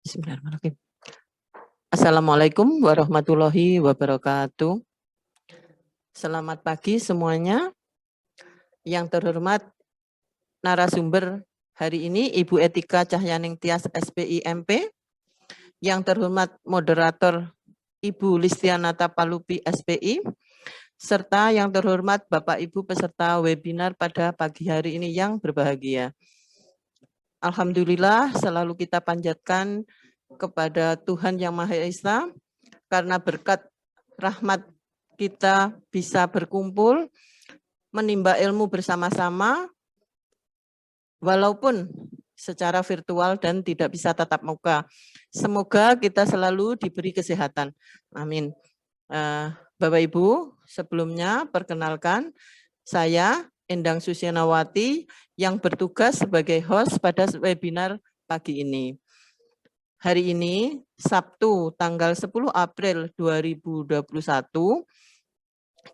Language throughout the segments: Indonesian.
Bismillahirrahmanirrahim. Assalamualaikum warahmatullahi wabarakatuh. Selamat pagi semuanya. Yang terhormat narasumber hari ini Ibu Etika Cahyaning Tias SPI MP. Yang terhormat moderator Ibu Listianata Palupi SPI. Serta yang terhormat Bapak Ibu peserta webinar pada pagi hari ini yang berbahagia. Alhamdulillah selalu kita panjatkan kepada Tuhan Yang Maha Esa karena berkat rahmat kita bisa berkumpul menimba ilmu bersama-sama walaupun secara virtual dan tidak bisa tatap muka. Semoga kita selalu diberi kesehatan. Amin. Bapak Ibu, sebelumnya perkenalkan saya Endang Susianawati yang bertugas sebagai host pada webinar pagi ini. Hari ini, Sabtu tanggal 10 April 2021,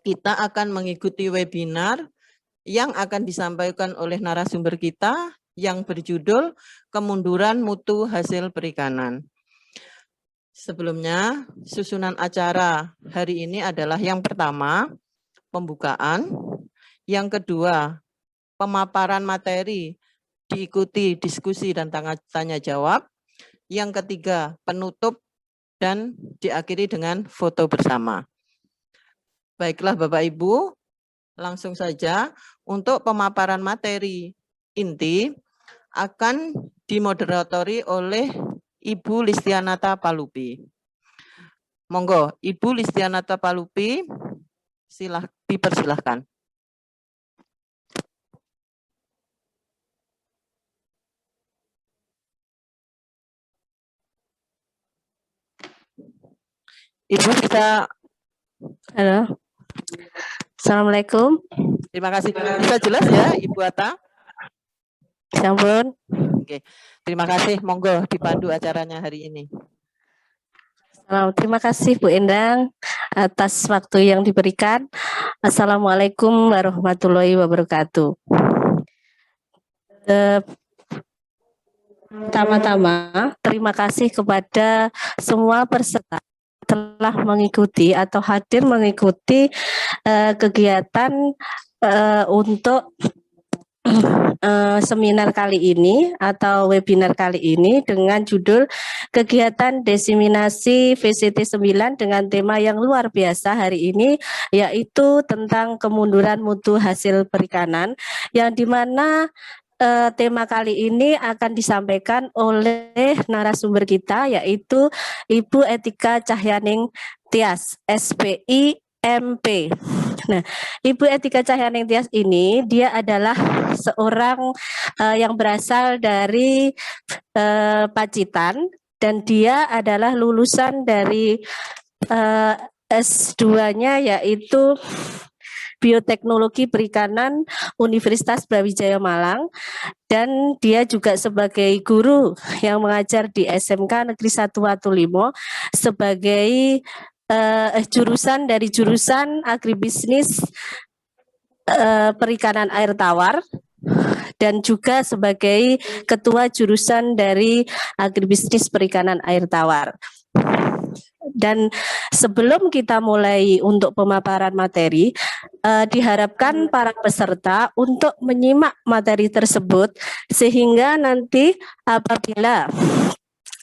kita akan mengikuti webinar yang akan disampaikan oleh narasumber kita yang berjudul Kemunduran Mutu Hasil Perikanan. Sebelumnya, susunan acara hari ini adalah yang pertama, pembukaan. Yang kedua, pemaparan materi diikuti diskusi dan tanya jawab. Yang ketiga, penutup dan diakhiri dengan foto bersama. Baiklah Bapak Ibu, langsung saja untuk pemaparan materi inti akan dimoderatori oleh Ibu Listianata Palupi. Monggo, Ibu Listianata Palupi, dipersilahkan. Ibu bisa. Halo. Assalamualaikum. Terima kasih. Bisa jelas ya Ibu Atta? Sampun. Oke. Terima kasih. Monggo dipandu acaranya hari ini. Terima kasih Bu Endang atas waktu yang diberikan. Assalamualaikum warahmatullahi wabarakatuh. Pertama-tama terima kasih kepada semua peserta telah mengikuti atau hadir mengikuti kegiatan untuk seminar kali ini atau webinar kali ini dengan judul kegiatan diseminasi VCT 9 dengan tema yang luar biasa hari ini, yaitu tentang kemunduran mutu hasil perikanan, yang dimana tema kali ini akan disampaikan oleh narasumber kita, yaitu Ibu Etika Cahyaning Tias SPI MP. Nah, Ibu Etika Cahyaning Tias ini dia adalah seorang yang berasal dari Pacitan, dan dia adalah lulusan dari S2-nya yaitu Bioteknologi Perikanan Universitas Brawijaya Malang, dan dia juga sebagai guru yang mengajar di SMK Negeri 1 Watulimo sebagai jurusan dari jurusan agribisnis perikanan air tawar, dan juga sebagai ketua jurusan dari agribisnis perikanan air tawar. Dan sebelum kita mulai untuk pemaparan materi, diharapkan para peserta untuk menyimak materi tersebut sehingga nanti apabila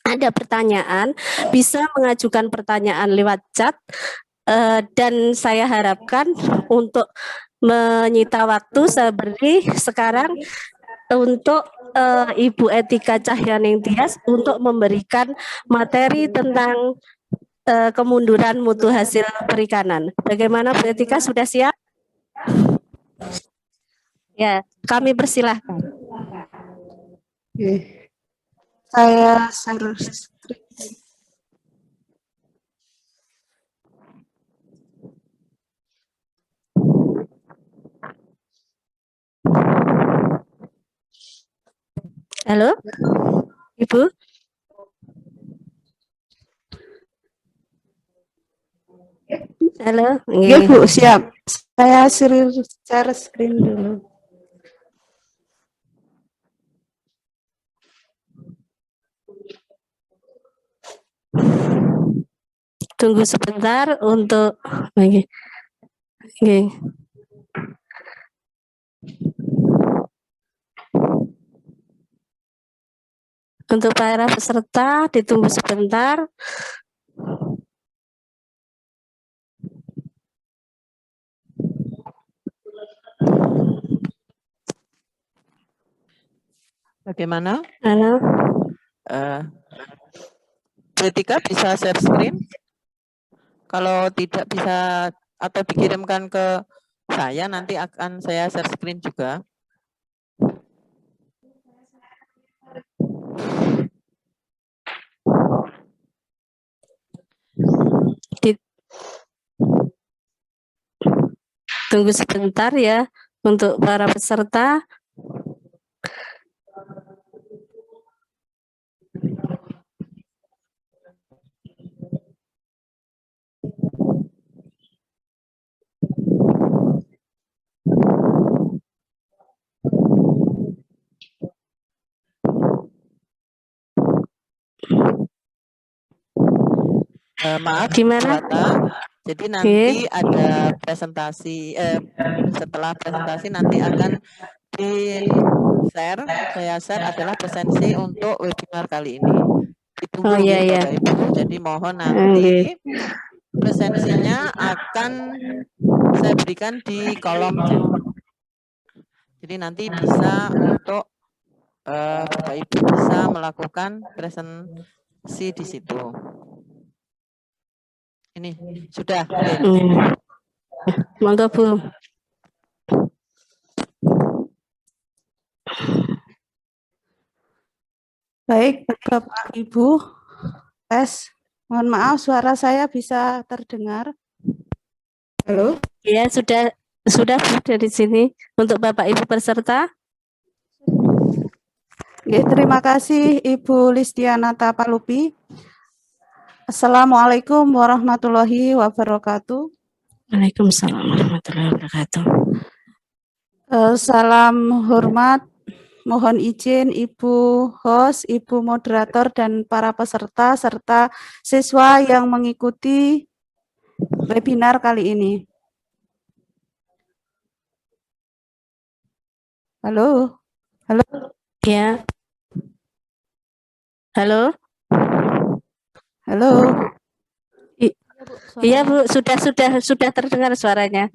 ada pertanyaan bisa mengajukan pertanyaan lewat chat, dan saya harapkan untuk menyita waktu saya beri sekarang untuk Ibu Etika Cahyaning Tias untuk memberikan materi tentang kemunduran mutu hasil perikanan. Bagaimana Bu Etika, sudah siap? Ya, kami persilahkan. Saya share screen. Halo, Ibu. Halo. Ya Bu, siap. Saya share screen dulu. Tunggu sebentar untuk oke. Oke. Untuk para peserta ditunggu sebentar. Bagaimana? Halo. Bu Etika bisa share screen? Kalau tidak bisa atau dikirimkan ke saya, nanti akan saya share screen juga. Tunggu sebentar ya untuk para peserta. Maaf, Gimana? Wata. Jadi nanti ada presentasi, setelah presentasi nanti akan di-share, saya share adalah presensi untuk webinar kali ini. Oh Ditunggu iya ya ya. Bapak Ibu, jadi mohon Oke. nanti presensinya akan saya berikan di kolom chat. Jadi nanti bisa untuk Bapak Ibu bisa melakukan presentasi di situ. Ini sudah, oke. Monggo Bu. Baik, Bapak Ibu, tes. Mohon maaf, suara saya bisa terdengar. Halo? Ya, sudah Bu dari sini untuk Bapak Ibu peserta. Ya, terima kasih Ibu Listianata Palupi. Assalamualaikum warahmatullahi wabarakatuh. Waalaikumsalam warahmatullahi wabarakatuh. Salam hormat, mohon izin Ibu host, Ibu moderator, dan para peserta serta siswa yang mengikuti webinar kali ini. Halo? Halo? Ya. Halo. Halo? Iya Bu, sudah terdengar suaranya.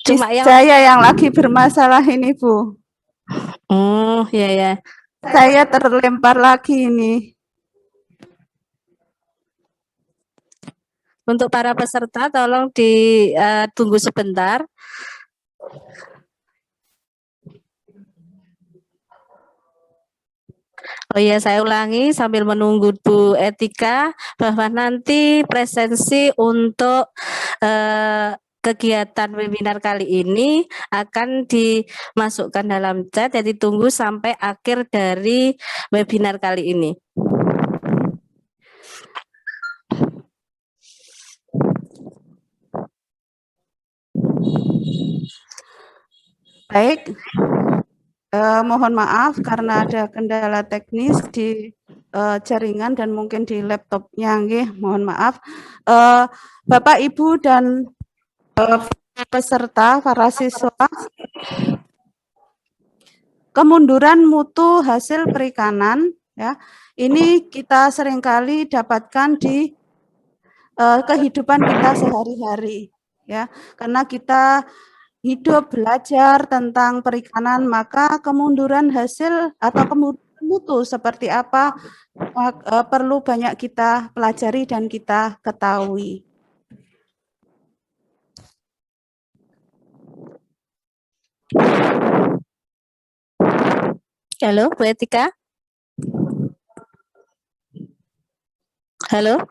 Cuma yang Saya yang lagi bermasalah ini, Bu. oh ya ya. Saya terlempar lagi ini. Untuk para peserta tolong ditunggu sebentar. Oh iya, saya ulangi sambil menunggu Bu Etika bahwa nanti presensi untuk kegiatan webinar kali ini akan dimasukkan dalam chat, jadi tunggu sampai akhir dari webinar kali ini. Baik, mohon maaf karena ada kendala teknis di jaringan dan mungkin di laptopnya, mohon maaf. Bapak, Ibu, dan peserta, para siswa, kemunduran mutu hasil perikanan, ya, ini kita seringkali dapatkan di kehidupan kita sehari-hari, ya, karena kita hidup belajar tentang perikanan, maka kemunduran hasil atau kemunduran mutu seperti apa perlu banyak kita pelajari dan kita ketahui. Halo, Bu Etika. Halo.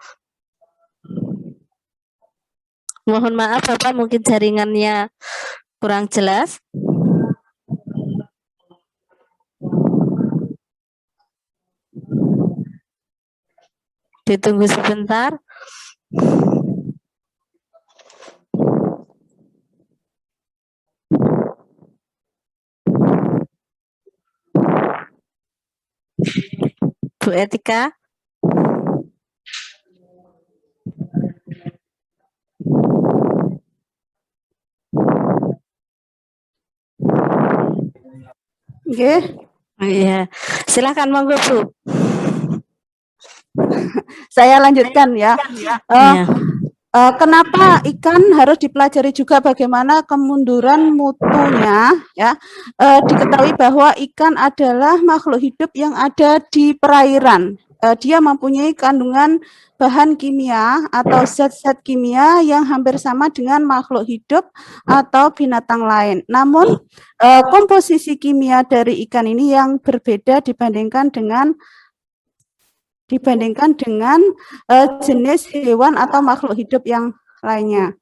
Mohon maaf Bapak, mungkin jaringannya kurang jelas. Ditunggu sebentar. Bu Etika. Nggih. Iya, silakan monggo Bu. Saya lanjutkan ya. Iya. Kenapa ikan harus dipelajari juga bagaimana kemunduran mutunya ya. Diketahui bahwa ikan adalah makhluk hidup yang ada di perairan. Dia mempunyai kandungan bahan kimia atau zat-zat kimia yang hampir sama dengan makhluk hidup atau binatang lain. Namun komposisi kimia dari ikan ini yang berbeda dibandingkan dengan jenis hewan atau makhluk hidup yang lainnya.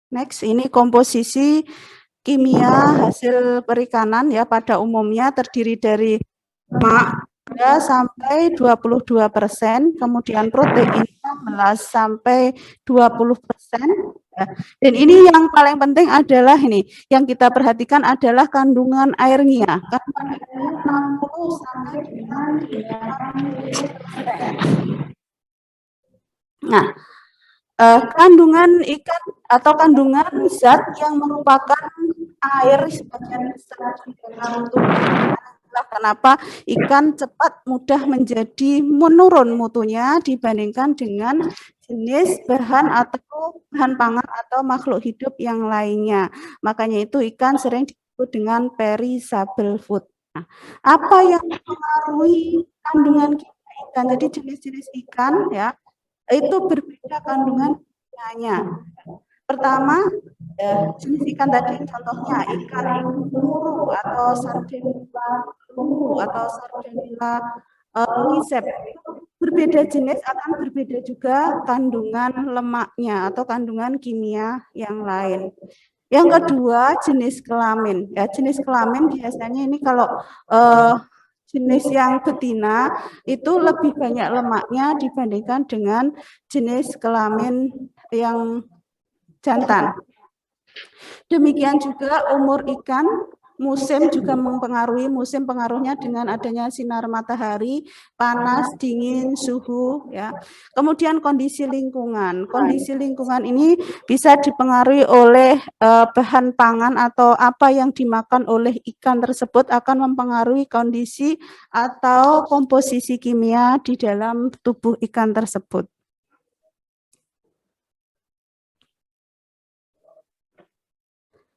Next, ini komposisi kimia hasil perikanan ya, pada umumnya terdiri dari lemak sampai 22%, kemudian protein 16 sampai 20%. Ya. Dan ini yang paling penting adalah ini, yang kita perhatikan adalah kandungan airnya. Kandungan airnya 60 sampai dengan 80%. Nah, kandungan ikan atau kandungan zat yang merupakan air sebagian besar di dalam tubuh ikan. Itulah kenapa ikan cepat mudah menurun mutunya dibandingkan dengan jenis bahan atau bahan pangan atau makhluk hidup yang lainnya. Makanya itu ikan sering disebut dengan perishable food. Nah, apa yang mempengaruhi kandungan ikan? Jadi jenis-jenis ikan ya itu berbeda kandungan kimianya. Pertama, jenis ikan tadi contohnya ikan lumuru atau Sardinella lumuru atau Sardinella luisep. Berbeda jenis akan berbeda juga kandungan lemaknya atau kandungan kimia yang lain. Yang kedua, jenis kelamin. Ya, jenis kelamin biasanya ini kalau jenis yang betina itu lebih banyak lemaknya dibandingkan dengan jenis kelamin yang jantan. Demikian juga umur ikan, musim juga mempengaruhi, musim pengaruhnya dengan adanya sinar matahari, panas, dingin, suhu ya. Kemudian kondisi lingkungan. Kondisi lingkungan ini bisa dipengaruhi oleh bahan pangan atau apa yang dimakan oleh ikan tersebut akan mempengaruhi kondisi atau komposisi kimia di dalam tubuh ikan tersebut.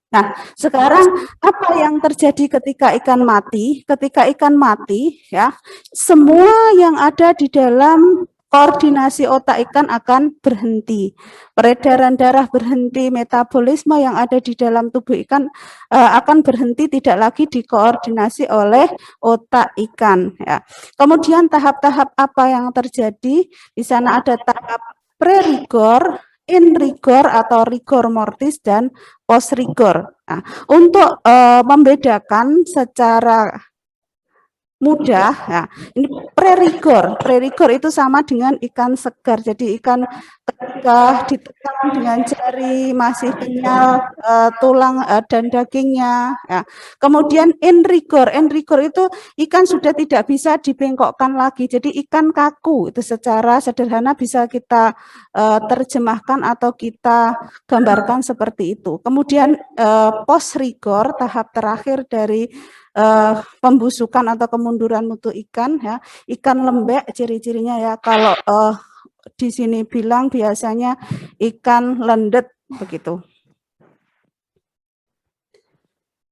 Nah, sekarang apa yang terjadi ketika ikan mati? Ketika ikan mati, ya, semua yang ada di dalam koordinasi otak ikan akan berhenti. Peredaran darah berhenti, metabolisme yang ada di dalam tubuh ikan akan berhenti, tidak lagi dikoordinasi oleh otak ikan. Ya. Kemudian tahap-tahap apa yang terjadi? Di sana ada tahap pre-rigor, in-rigor atau rigor mortis, dan post-rigor. Nah, untuk membedakan secara mudah, ya, ini pre-rigor. Pre-rigor itu sama dengan ikan segar. Jadi ikan ketika ditekan dengan jari masih kenyal tulang dan dagingnya. Ya. Kemudian in-rigor. In-rigor itu ikan sudah tidak bisa dibengkokkan lagi. Jadi ikan kaku. Itu secara sederhana bisa kita terjemahkan atau kita gambarkan seperti itu. Kemudian post-rigor, tahap terakhir dari pembusukan atau kemunduran mutu ikan ya. Ikan lembek ciri-cirinya ya, kalau di sini bilang biasanya ikan lendet begitu.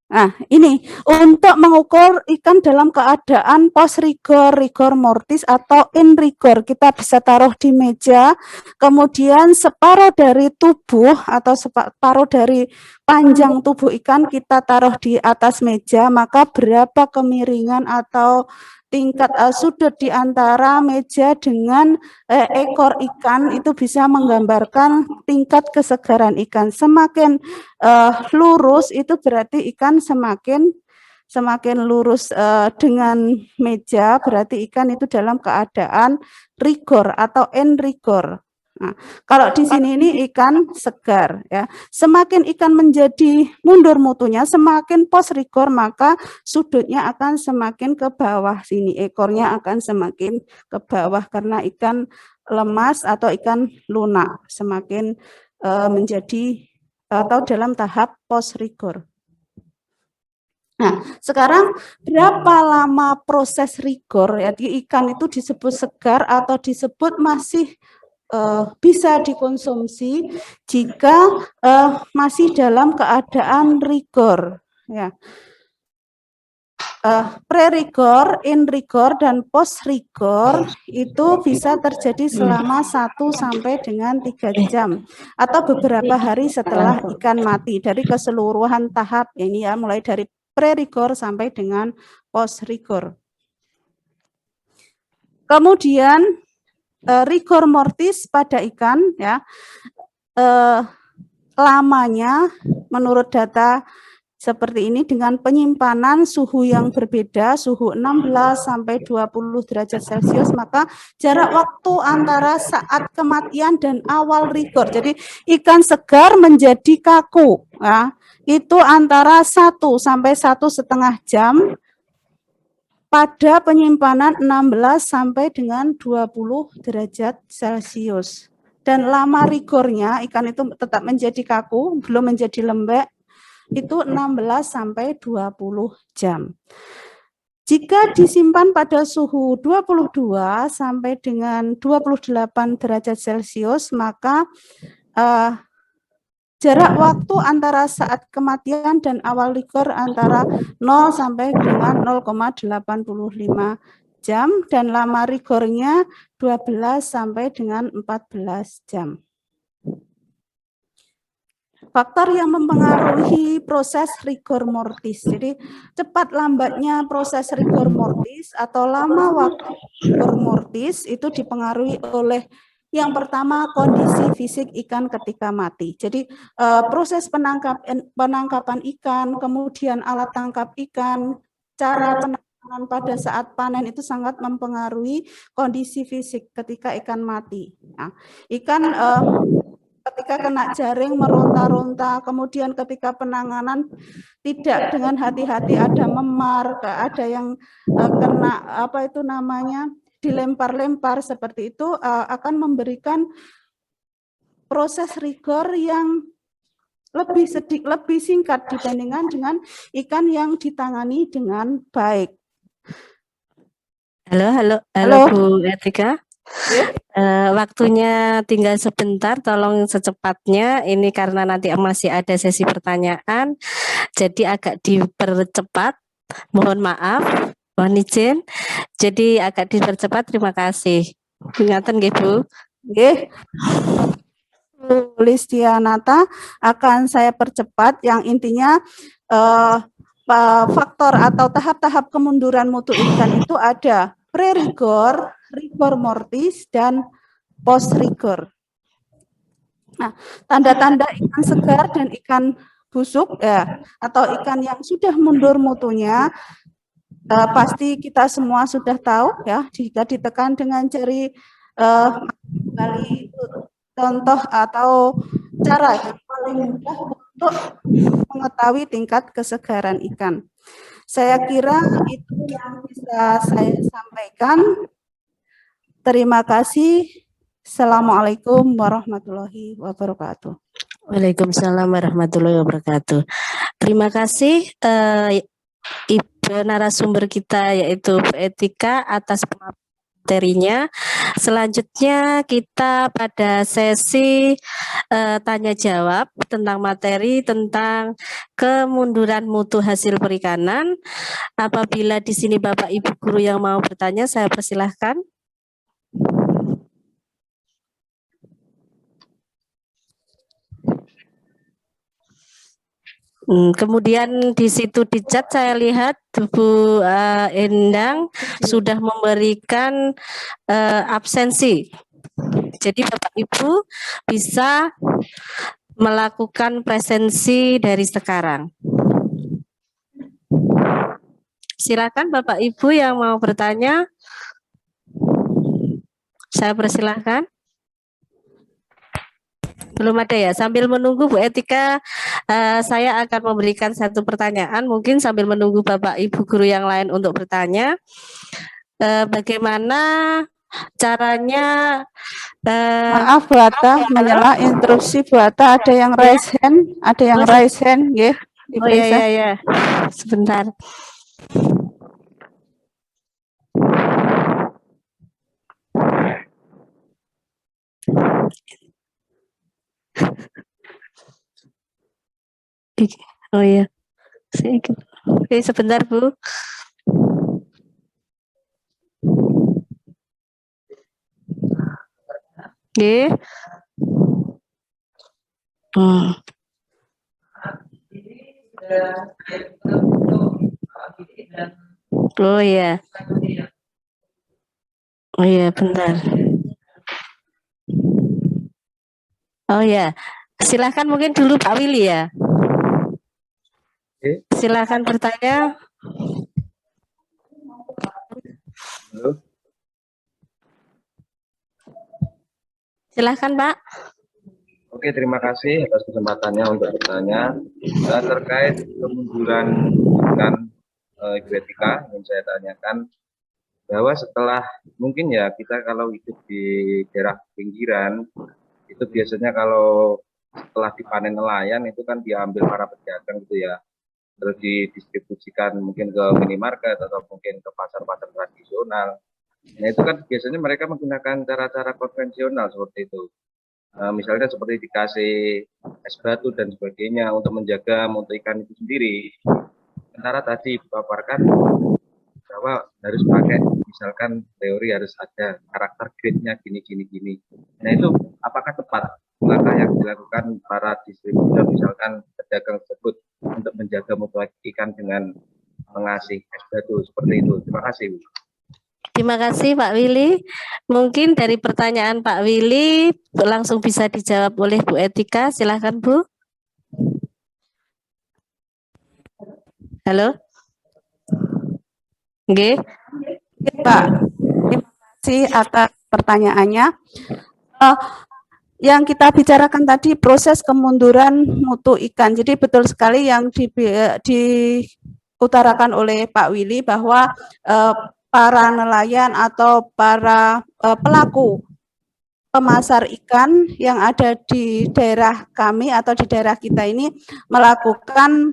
Nah, ini untuk mengukur ikan dalam keadaan post rigor, rigor mortis atau in rigor, kita bisa taruh di meja, kemudian separuh dari tubuh atau separuh dari panjang tubuh ikan kita taruh di atas meja, maka berapa kemiringan atau tingkat sudut di antara meja dengan ekor ikan itu bisa menggambarkan tingkat kesegaran ikan. Semakin lurus itu berarti ikan semakin lurus dengan meja, berarti ikan itu dalam keadaan rigor atau en rigor. Nah, kalau di sini ini ikan segar ya. Semakin ikan menjadi mundur mutunya, semakin post rigor, maka sudutnya akan semakin ke bawah sini, ekornya akan semakin ke bawah karena ikan lemas atau ikan lunak, semakin menjadi atau dalam tahap post rigor. Nah, sekarang berapa lama proses rigor? Ya, ikan itu disebut segar atau disebut masih bisa dikonsumsi jika masih dalam keadaan rigor. Ya. Pre-rigor, in-rigor, dan post-rigor itu bisa terjadi selama 1 sampai dengan 3 jam atau beberapa hari setelah ikan mati dari keseluruhan tahap ini ya, mulai dari pre-rigor sampai dengan post-rigor. Kemudian rigor mortis pada ikan ya, lamanya menurut data seperti ini dengan penyimpanan suhu yang berbeda, suhu 16 sampai 20 derajat Celcius, maka jarak waktu antara saat kematian dan awal rigor. Jadi ikan segar menjadi kaku, ya, itu antara 1 sampai 1,5 jam pada penyimpanan 16 sampai dengan 20 derajat Celcius. Dan lama rigornya ikan itu tetap menjadi kaku, belum menjadi lembek, itu 16 sampai 20 jam. Jika disimpan pada suhu 22 sampai dengan 28 derajat Celcius, maka jarak waktu antara saat kematian dan awal rigor antara 0 sampai dengan 0,85 jam dan lama rigornya 12 sampai dengan 14 jam. Faktor yang mempengaruhi proses rigor mortis. Jadi cepat lambatnya proses rigor mortis atau lama waktu rigor mortis itu dipengaruhi oleh yang pertama kondisi fisik ikan ketika mati. Jadi proses penangkapan ikan, kemudian alat tangkap ikan, cara penanganan pada saat panen itu sangat mempengaruhi kondisi fisik ketika ikan mati. Nah, ikan ketika kena jaring meronta-ronta, kemudian ketika penanganan tidak dengan hati-hati, ada memar, ada yang kena apa itu namanya dilempar-lempar seperti itu, akan memberikan proses rigor yang lebih singkat dibandingkan dengan ikan yang ditangani dengan baik. Halo Bu Etika. Waktunya tinggal sebentar, tolong secepatnya. Ini karena nanti masih ada sesi pertanyaan, jadi agak dipercepat. Mohon maaf, mohon izin. Jadi agak dipercepat. Terima kasih. Ingatan nggih Bu. Nggih. Listianata akan saya percepat. Yang intinya faktor atau tahap-tahap kemunduran mutu ikan itu ada pre-rigor, rigor mortis, dan post-rigor. Nah, tanda-tanda ikan segar dan ikan busuk ya, atau ikan yang sudah mundur mutunya, pasti kita semua sudah tahu ya, jika ditekan dengan jari contoh atau cara yang paling mudah untuk mengetahui tingkat kesegaran ikan. Saya kira itu yang bisa saya sampaikan. Terima kasih. Assalamualaikum warahmatullahi wabarakatuh. Waalaikumsalam warahmatullahi wabarakatuh. Terima kasih Ibu narasumber kita yaitu Bu Etika atas materinya. Selanjutnya kita pada sesi tanya jawab tentang materi tentang kemunduran mutu hasil perikanan. Apabila di sini Bapak Ibu guru yang mau bertanya, saya persilahkan. Kemudian di situ di chat saya lihat Bu Endang sudah memberikan absensi. Jadi Bapak Ibu bisa melakukan presensi dari sekarang. Silakan Bapak Ibu yang mau bertanya. Saya persilahkan. Belum ada ya. Sambil menunggu Bu Etika, saya akan memberikan satu pertanyaan. Mungkin sambil menunggu Bapak Ibu guru yang lain untuk bertanya. Bagaimana caranya Maaf Bu Atta, menyela instruksi Bu Atta, ada yang raise hand, nggih, oh ya diperiksa. ya, sebentar. Oh ya, oke, sebentar Bu. Oke. Oh ya. Oh ya, bentar. Oh ya, silakan mungkin dulu Pak Willy ya. Oke. Silakan bertanya. Halo. Silakan Pak. Oke, terima kasih atas kesempatannya untuk bertanya. Terkait kemunduran Ibu Etika, yang saya tanyakan bahwa setelah mungkin ya kita kalau hidup di daerah pinggiran itu biasanya kalau setelah dipanen nelayan itu kan diambil para pedagang gitu ya, terus didistribusikan mungkin ke minimarket atau mungkin ke pasar-pasar tradisional. Nah itu kan biasanya mereka menggunakan cara-cara konvensional seperti itu. Misalnya seperti dikasih es batu dan sebagainya untuk menjaga mutu ikan itu sendiri. Sementara tadi dipaparkan bahwa harus pakai misalkan teori harus ada karakter grade-nya gini. Nah itu apakah tepat langkah yang dilakukan para distributor misalkan pedagang tersebut untuk menjaga mutu ikan dengan mengasih es batu seperti itu? Terima kasih Bu. Terima kasih Pak Willy. Mungkin dari pertanyaan Pak Willy langsung bisa dijawab oleh Bu Etika. Silakan Bu. Halo. Oke. Pak, terima kasih atas pertanyaannya. Yang kita bicarakan tadi proses kemunduran mutu ikan. Jadi betul sekali yang diutarakan oleh Pak Willy bahwa para nelayan atau para pelaku pemasar ikan yang ada di daerah kami atau di daerah kita ini melakukan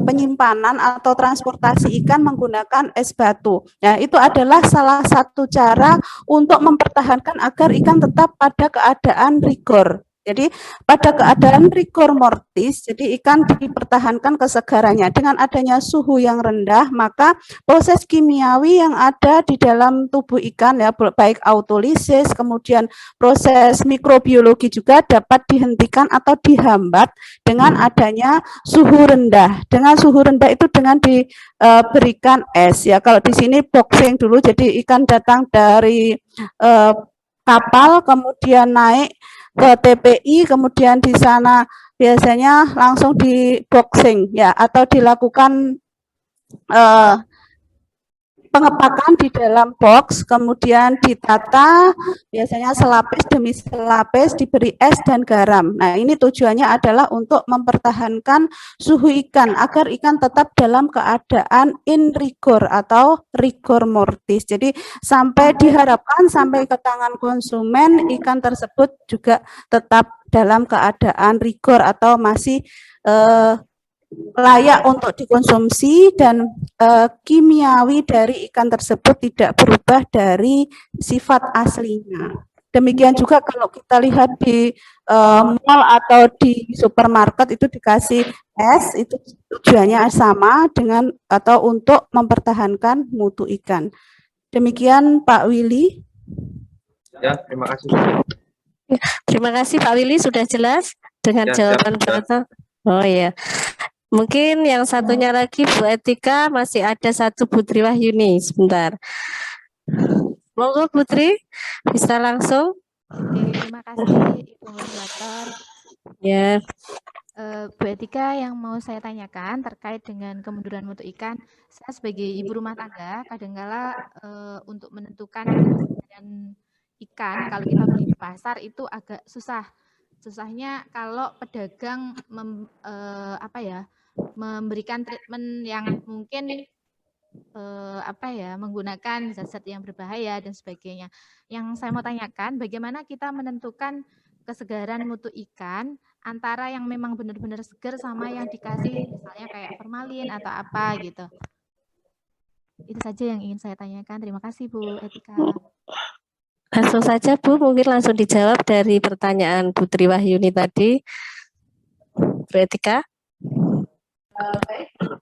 penyimpanan atau transportasi ikan menggunakan es batu. Nah, itu adalah salah satu cara untuk mempertahankan agar ikan tetap pada keadaan rigor. Jadi pada keadaan rigor mortis, jadi ikan dipertahankan kesegarannya. Dengan adanya suhu yang rendah, maka proses kimiawi yang ada di dalam tubuh ikan ya, baik autolisis, kemudian proses mikrobiologi juga dapat dihentikan atau dihambat dengan adanya suhu rendah. Dengan suhu rendah itu dengan diberikan es ya. Kalau di sini boxing dulu, jadi ikan datang dari kapal, kemudian naik ke TPI, kemudian di sana biasanya langsung di boxing ya, atau dilakukan pengepakan di dalam box, kemudian ditata, biasanya selapis demi selapis, diberi es dan garam. Nah, ini tujuannya adalah untuk mempertahankan suhu ikan, agar ikan tetap dalam keadaan in rigor atau rigor mortis. Jadi, sampai diharapkan sampai ke tangan konsumen, ikan tersebut juga tetap dalam keadaan rigor atau masih layak untuk dikonsumsi dan kimiawi dari ikan tersebut tidak berubah dari sifat aslinya. Demikian juga kalau kita lihat di mall atau di supermarket itu dikasih es, itu tujuannya sama dengan atau untuk mempertahankan mutu ikan. Demikian Pak Willy. Ya, terima kasih. Terima kasih Pak Willy, sudah jelas dengan Ya, jawaban siap. Pak. Oh ya. Mungkin yang satunya lagi Bu Etika, masih ada satu Putri Wahyuni, sebentar. Monggo Putri, bisa langsung. Oke, terima kasih Ibu Moderator. Ya. Bu Etika, yang mau saya tanyakan terkait dengan kemunduran mutu ikan, saya sebagai ibu rumah tangga, kadangkala untuk menentukan ketersediaan ikan kalau kita beli di pasar itu agak susah. Susahnya kalau pedagang memberikan treatment yang mungkin menggunakan zat-zat yang berbahaya dan sebagainya. Yang saya mau tanyakan, bagaimana kita menentukan kesegaran mutu ikan antara yang memang benar-benar segar sama yang dikasih misalnya kayak formalin atau apa gitu. Itu saja yang ingin saya tanyakan. Terima kasih Bu Etika. Langsung saja Bu, mungkin langsung dijawab dari pertanyaan Putri Wahyuni tadi. Bu Etika.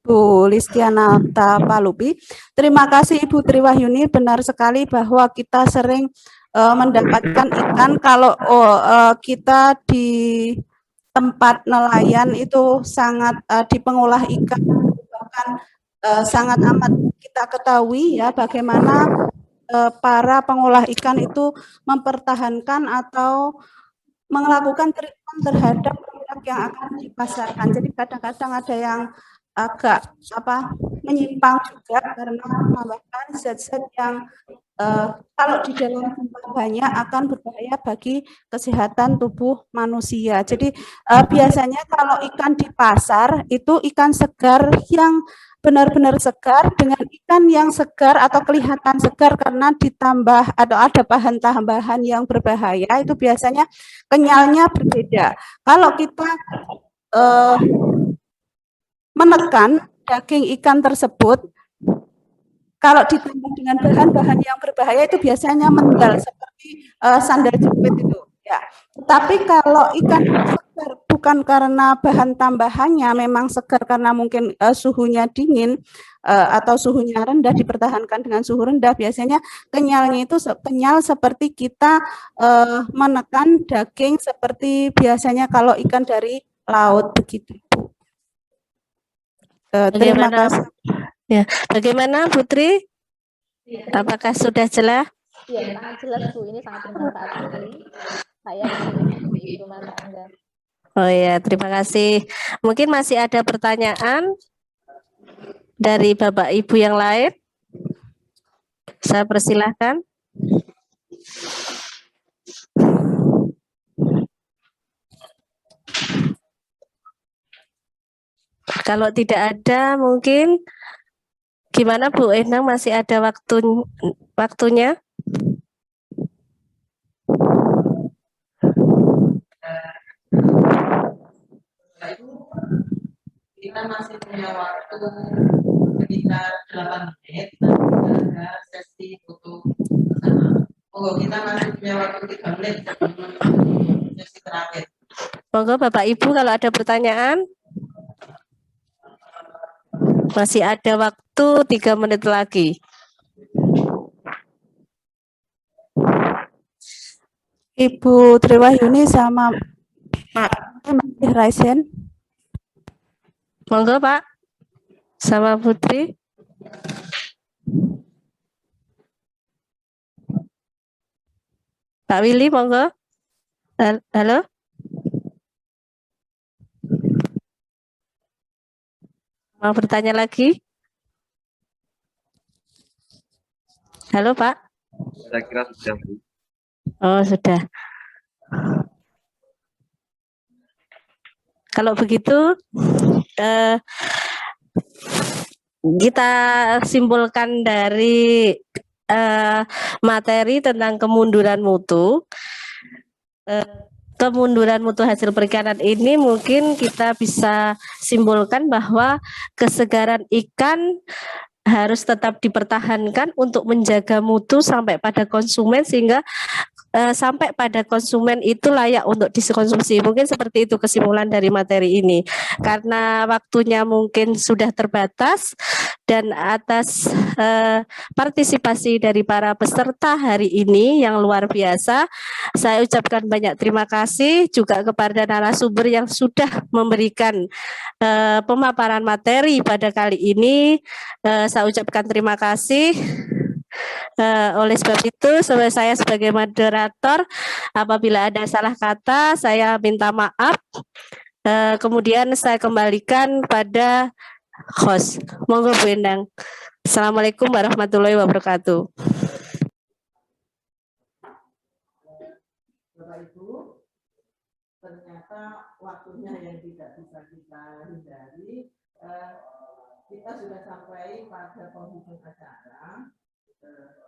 Bu Listianata Palupi. Terima kasih Ibu Triwahyuni, benar sekali bahwa kita sering mendapatkan ikan kalau kita di tempat nelayan itu sangat di pengolah ikan bahkan sangat amat kita ketahui ya bagaimana para pengolah ikan itu mempertahankan atau melakukan treatment terhadap produk yang akan dipasarkan. Jadi kadang-kadang ada yang agak menyimpang juga karena menambahkan zat-zat yang kalau di dalam jumlah banyak akan berbahaya bagi kesehatan tubuh manusia. Jadi biasanya kalau ikan di pasar itu ikan segar yang benar-benar segar dengan ikan yang segar atau kelihatan segar karena ditambah atau ada bahan tambahan yang berbahaya itu biasanya kenyalnya berbeda. Kalau kita menekan daging ikan tersebut, kalau ditambah dengan bahan-bahan yang berbahaya itu biasanya mendal seperti sandal jepit itu. Ya. Tapi kalau ikan segar bukan karena bahan tambahannya, memang segar karena mungkin suhunya dingin atau suhunya rendah dipertahankan dengan suhu rendah, biasanya kenyalnya itu kenyal seperti kita menekan daging seperti biasanya kalau ikan dari laut begitu. Terima kasih. Ya, bagaimana Putri? Apakah sudah jelas? Iya, sangat jelas Bu. Ini sangat bermanfaat sekali. Saya sebagai ibu rumah tangga. Oh ya, terima kasih. Mungkin masih ada pertanyaan dari Bapak Ibu yang lain. Saya persilahkan. Kalau tidak ada, mungkin gimana Bu Endang, masih ada waktunya? Kita masih punya waktu sekitar 8 menit, kita ada sesi foto bersama. Oh, kita masih punya waktu 3 menit sebelum sesi terakhir. Monggo Bapak Ibu kalau ada pertanyaan. Masih ada waktu 3 menit lagi. Ibu Triwahyuni sama Pak Raisen. Monggo Pak, sama Putri. Pak Willy, monggo. Halo. Mau bertanya lagi? Halo Pak. Saya kira sudah Bu. Oh sudah. Kalau begitu kita simpulkan dari materi tentang kemunduran mutu. Kemunduran mutu hasil perikanan ini mungkin kita bisa simpulkan bahwa kesegaran ikan harus tetap dipertahankan untuk menjaga mutu sampai pada konsumen sehingga sampai pada konsumen itu layak untuk dikonsumsi. Mungkin seperti itu kesimpulan dari materi ini. Karena waktunya mungkin sudah terbatas dan atas partisipasi dari para peserta hari ini yang luar biasa, saya ucapkan banyak terima kasih juga kepada narasumber yang sudah memberikan pemaparan materi pada kali ini. Saya ucapkan terima kasih. Oleh sebab itu, saya sebagai moderator, apabila ada salah kata, saya minta maaf. Kemudian saya kembalikan pada host. Monggo Bu Endang. Assalamualaikum warahmatullahi wabarakatuh. Bapak Ibu, ternyata waktunya yang tidak bisa kita hindari. kita sudah sampai pada penghujung acara.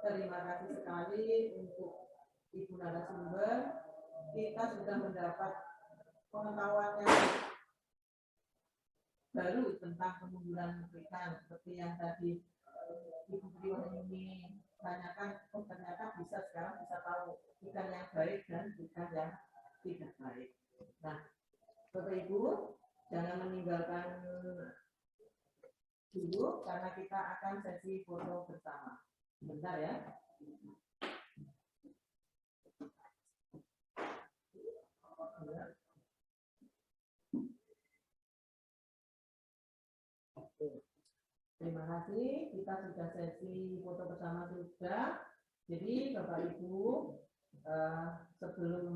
Terima kasih sekali untuk Ibu narasumber. Kita sudah mendapat pengetahuan yang baru tentang kemunduran ikan, seperti yang tadi Ibu Priyo ini tanyakan. Oh, ternyata sekarang bisa tahu ikan yang baik dan ikan yang tidak baik. Nah, Bapak Ibu, jangan meninggalkan dulu karena kita akan sesi foto bersama. Bentar ya. Terima kasih, kita sudah sesi foto bersama juga. Jadi Bapak Ibu, sebelum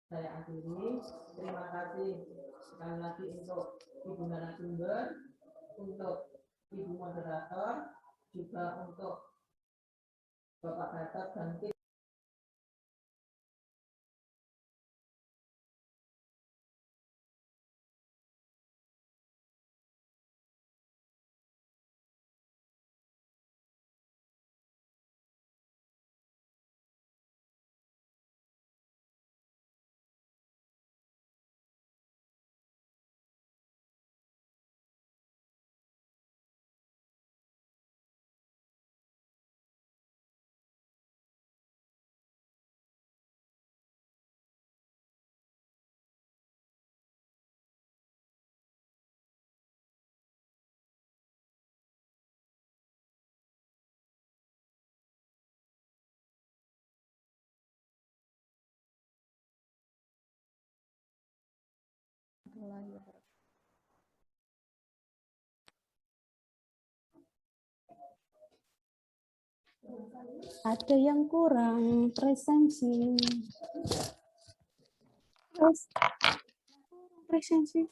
saya akhiri, terima kasih sekali lagi untuk Ibu narasumber, untuk Ibu moderator, juga untuk Bapak Gatot dan tim. Ada yang kurang presensi. Presensi.